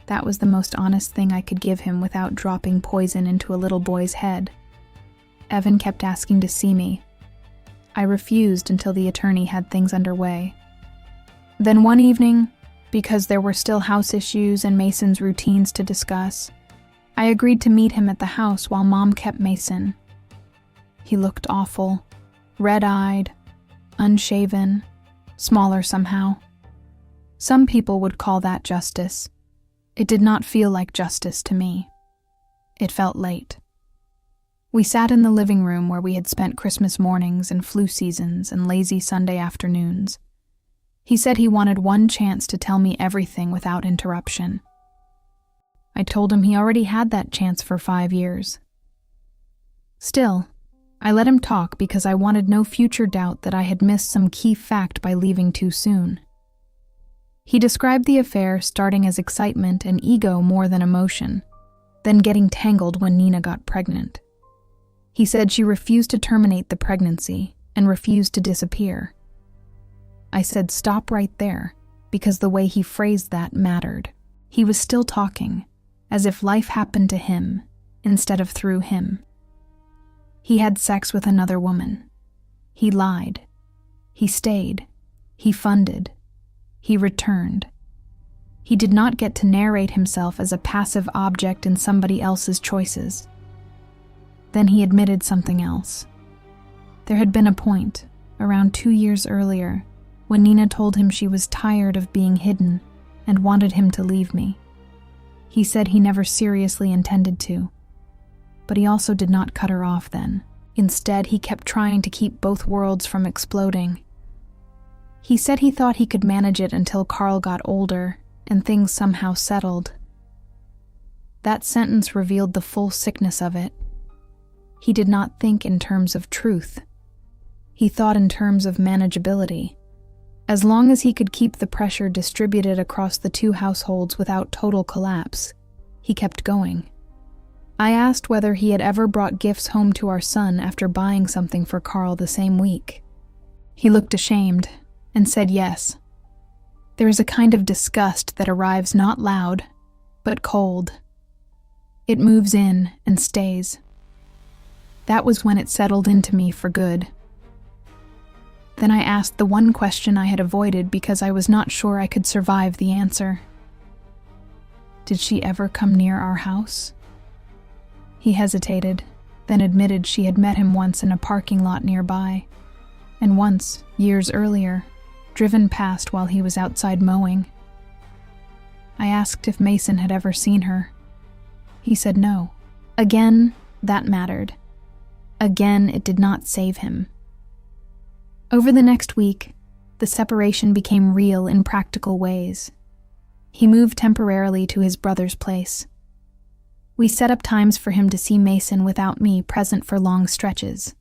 That was the most honest thing I could give him without dropping poison into a little boy's head. Evan kept asking to see me. I refused until the attorney had things underway. Then one evening, because there were still house issues and Mason's routines to discuss, I agreed to meet him at the house while Mom kept Mason. He looked awful, red-eyed, unshaven, smaller somehow. Some people would call that justice. It did not feel like justice to me. It felt late. We sat in the living room where we had spent Christmas mornings and flu seasons and lazy Sunday afternoons. He said he wanted one chance to tell me everything without interruption. I told him he already had that chance for 5 years. Still, I let him talk because I wanted no future doubt that I had missed some key fact by leaving too soon. He described the affair starting as excitement and ego more than emotion, then getting tangled when Nina got pregnant. He said she refused to terminate the pregnancy and refused to disappear. I said stop right there, because the way he phrased that mattered. He was still talking, as if life happened to him instead of through him. He had sex with another woman. He lied. He stayed. He funded. He returned. He did not get to narrate himself as a passive object in somebody else's choices. Then he admitted something else. There had been a point, around 2 years earlier, when Nina told him she was tired of being hidden and wanted him to leave me. He said he never seriously intended to, but he also did not cut her off then. Instead, he kept trying to keep both worlds from exploding. He said he thought he could manage it until Carl got older and things somehow settled. That sentence revealed the full sickness of it. He did not think in terms of truth. He thought in terms of manageability. As long as he could keep the pressure distributed across the two households without total collapse, he kept going. I asked whether he had ever brought gifts home to our son after buying something for Carl the same week. He looked ashamed and said yes. There is a kind of disgust that arrives not loud, but cold. It moves in and stays. That was when it settled into me for good. Then I asked the one question I had avoided because I was not sure I could survive the answer. Did she ever come near our house? He hesitated, then admitted she had met him once in a parking lot nearby, and once, years earlier, driven past while he was outside mowing. I asked if Mason had ever seen her. He said no. Again, that mattered. Again, it did not save him. Over the next week, the separation became real in practical ways. He moved temporarily to his brother's place. We set up times for him to see Mason without me present for long stretches.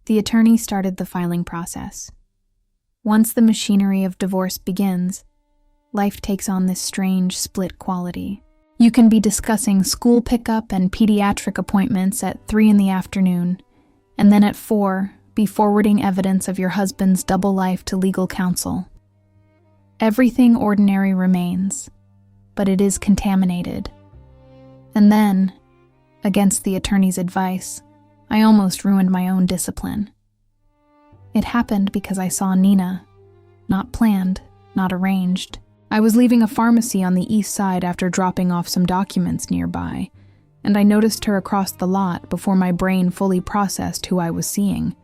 The attorney started the filing process. Once the machinery of divorce begins, life takes on this strange split quality. You can be discussing school pickup and pediatric appointments at 3 p.m, and then at 4 be forwarding evidence of your husband's double life to legal counsel. Everything ordinary remains, but it is contaminated. And then, against the attorney's advice, I almost ruined my own discipline. It happened because I saw Nina. Not planned, not arranged. I was leaving a pharmacy on the east side after dropping off some documents nearby, and I noticed her across the lot before my brain fully processed who I was seeing.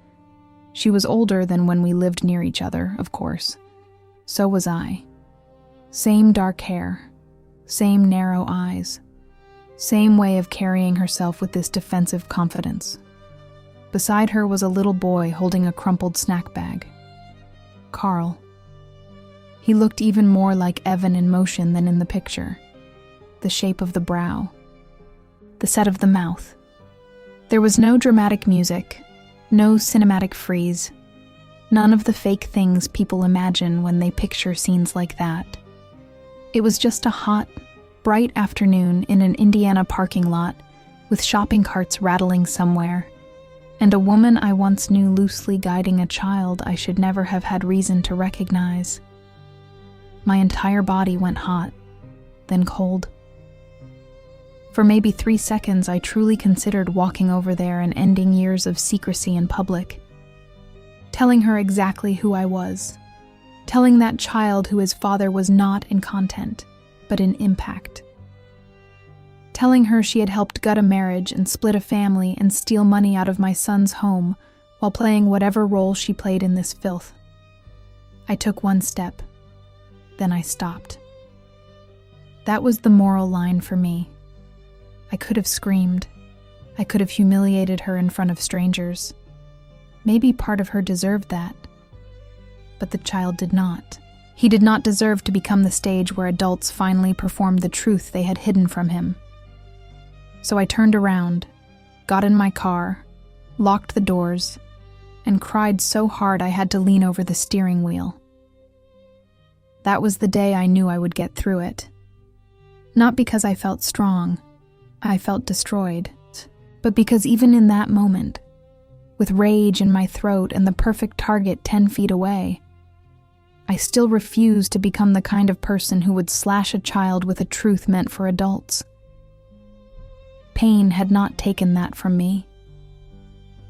She was older than when we lived near each other, of course. So was I. Same dark hair, same narrow eyes, same way of carrying herself with this defensive confidence. Beside her was a little boy holding a crumpled snack bag. Carl. He looked even more like Evan in motion than in the picture. The shape of the brow. The set of the mouth. There was no dramatic music, no cinematic freeze, none of the fake things people imagine when they picture scenes like that. It was just a hot, bright afternoon in an Indiana parking lot with shopping carts rattling somewhere, and a woman I once knew loosely guiding a child I should never have had reason to recognize. My entire body went hot, then cold. For maybe 3 seconds, I truly considered walking over there and ending years of secrecy in public. Telling her exactly who I was. Telling that child who his father was not in content, but in impact. Telling her she had helped gut a marriage and split a family and steal money out of my son's home while playing whatever role she played in this filth. I took one step. Then I stopped. That was the moral line for me. I could have screamed. I could have humiliated her in front of strangers. Maybe part of her deserved that. But the child did not. He did not deserve to become the stage where adults finally performed the truth they had hidden from him. So I turned around, got in my car, locked the doors, and cried so hard I had to lean over the steering wheel. That was the day I knew I would get through it. Not because I felt strong. I felt destroyed, but because even in that moment, with rage in my throat and the perfect target 10 feet away, I still refused to become the kind of person who would slash a child with a truth meant for adults. Pain had not taken that from me.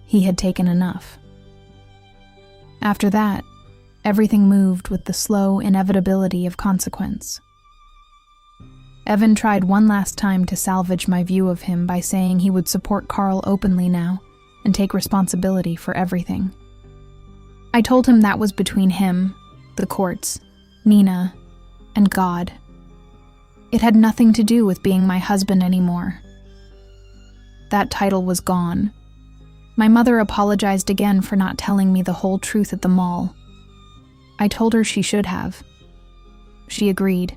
He had taken enough. After that, everything moved with the slow inevitability of consequence. Evan tried one last time to salvage my view of him by saying he would support Carl openly now and take responsibility for everything. I told him that was between him, the courts, Nina, and God. It had nothing to do with being my husband anymore. That title was gone. My mother apologized again for not telling me the whole truth at the mall. I told her she should have. She agreed.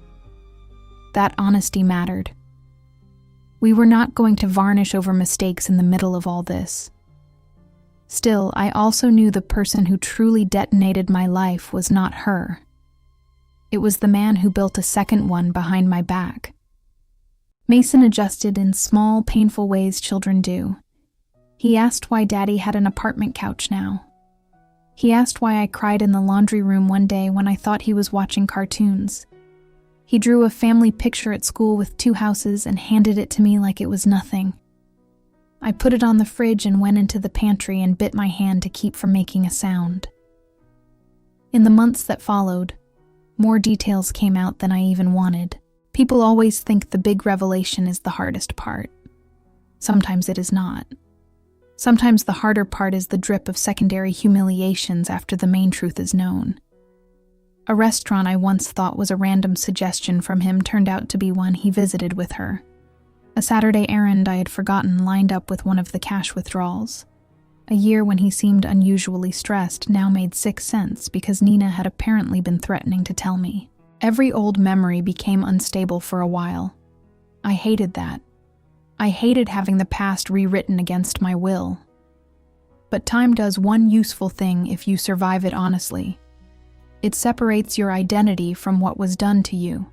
That honesty mattered. We were not going to varnish over mistakes in the middle of all this. Still, I also knew the person who truly detonated my life was not her. It was the man who built a second one behind my back. Mason adjusted in small, painful ways children do. He asked why Daddy had an apartment couch now. He asked why I cried in the laundry room one day when I thought he was watching cartoons. He drew a family picture at school with 2 houses and handed it to me like it was nothing. I put it on the fridge and went into the pantry and bit my hand to keep from making a sound. In the months that followed, more details came out than I even wanted. People always think the big revelation is the hardest part. Sometimes it is not. Sometimes the harder part is the drip of secondary humiliations after the main truth is known. A restaurant I once thought was a random suggestion from him turned out to be one he visited with her. A Saturday errand I had forgotten lined up with one of the cash withdrawals. A year when he seemed unusually stressed now made 6 cents because Nina had apparently been threatening to tell me. Every old memory became unstable for a while. I hated that. I hated having the past rewritten against my will. But time does one useful thing if you survive it honestly. It separates your identity from what was done to you.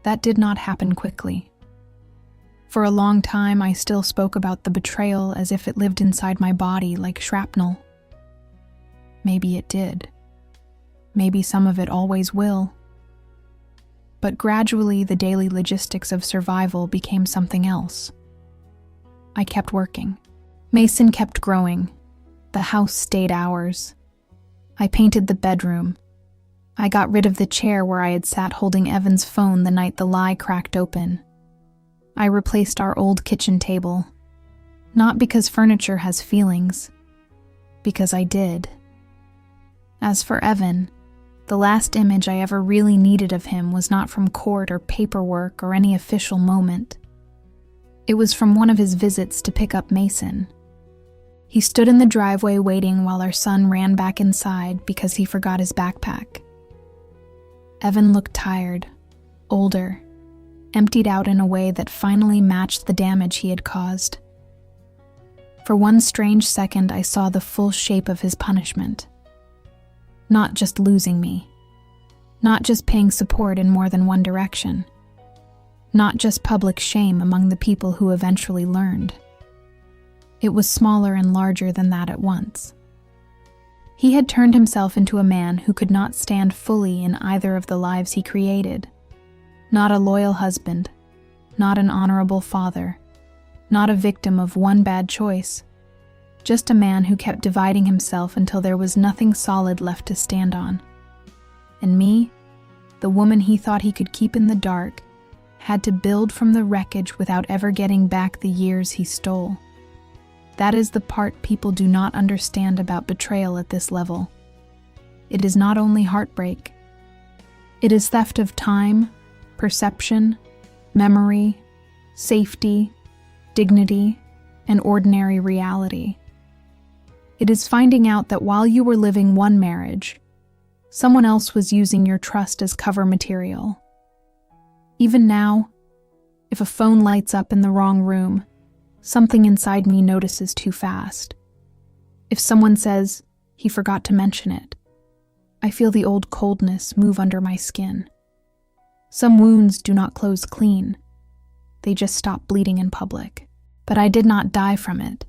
That did not happen quickly. For a long time, I still spoke about the betrayal as if it lived inside my body like shrapnel. Maybe it did. Maybe some of it always will. But gradually, the daily logistics of survival became something else. I kept working. Mason kept growing. The house stayed ours. I painted the bedroom. I got rid of the chair where I had sat holding Evan's phone the night the lie cracked open. I replaced our old kitchen table. Not because furniture has feelings, because I did. As for Evan, the last image I ever really needed of him was not from court or paperwork or any official moment. It was from one of his visits to pick up Mason. He stood in the driveway waiting while our son ran back inside because he forgot his backpack. Evan looked tired, older, emptied out in a way that finally matched the damage he had caused. For one strange second, I saw the full shape of his punishment. Not just losing me. Not just paying support in more than one direction. Not just public shame among the people who eventually learned. It was smaller and larger than that at once. He had turned himself into a man who could not stand fully in either of the lives he created. Not a loyal husband, not an honorable father, not a victim of one bad choice, just a man who kept dividing himself until there was nothing solid left to stand on. And me, the woman he thought he could keep in the dark, had to build from the wreckage without ever getting back the years he stole. That is the part people do not understand about betrayal at this level. It is not only heartbreak. It is theft of time, perception, memory, safety, dignity, and ordinary reality. It is finding out that while you were living one marriage, someone else was using your trust as cover material. Even now, if a phone lights up in the wrong room, something inside me notices too fast. If someone says, "He forgot to mention it," I feel the old coldness move under my skin. Some wounds do not close clean. They just stop bleeding in public. But I did not die from it,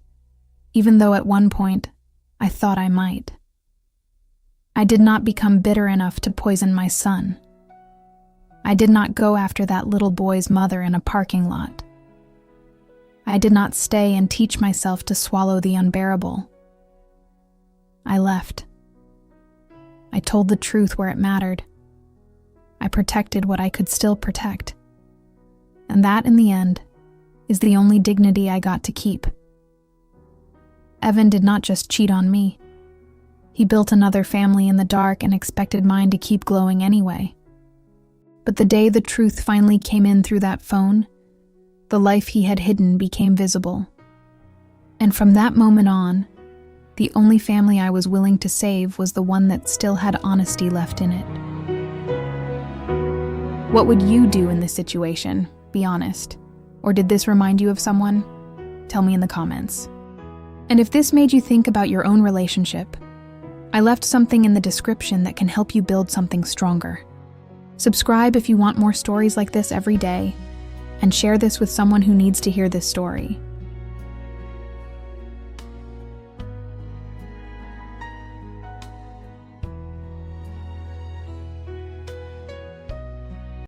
even though at one point I thought I might. I did not become bitter enough to poison my son. I did not go after that little boy's mother in a parking lot. I did not stay and teach myself to swallow the unbearable. I left. I told the truth where it mattered. I protected what I could still protect. And that, in the end, is the only dignity I got to keep. Evan did not just cheat on me. He built another family in the dark and expected mine to keep glowing anyway. But the day the truth finally came in through that phone, the life he had hidden became visible. And from that moment on, the only family I was willing to save was the one that still had honesty left in it. What would you do in this situation? Be honest. Or did this remind you of someone? Tell me in the comments. And if this made you think about your own relationship, I left something in the description that can help you build something stronger. Subscribe if you want more stories like this every day, and share this with someone who needs to hear this story.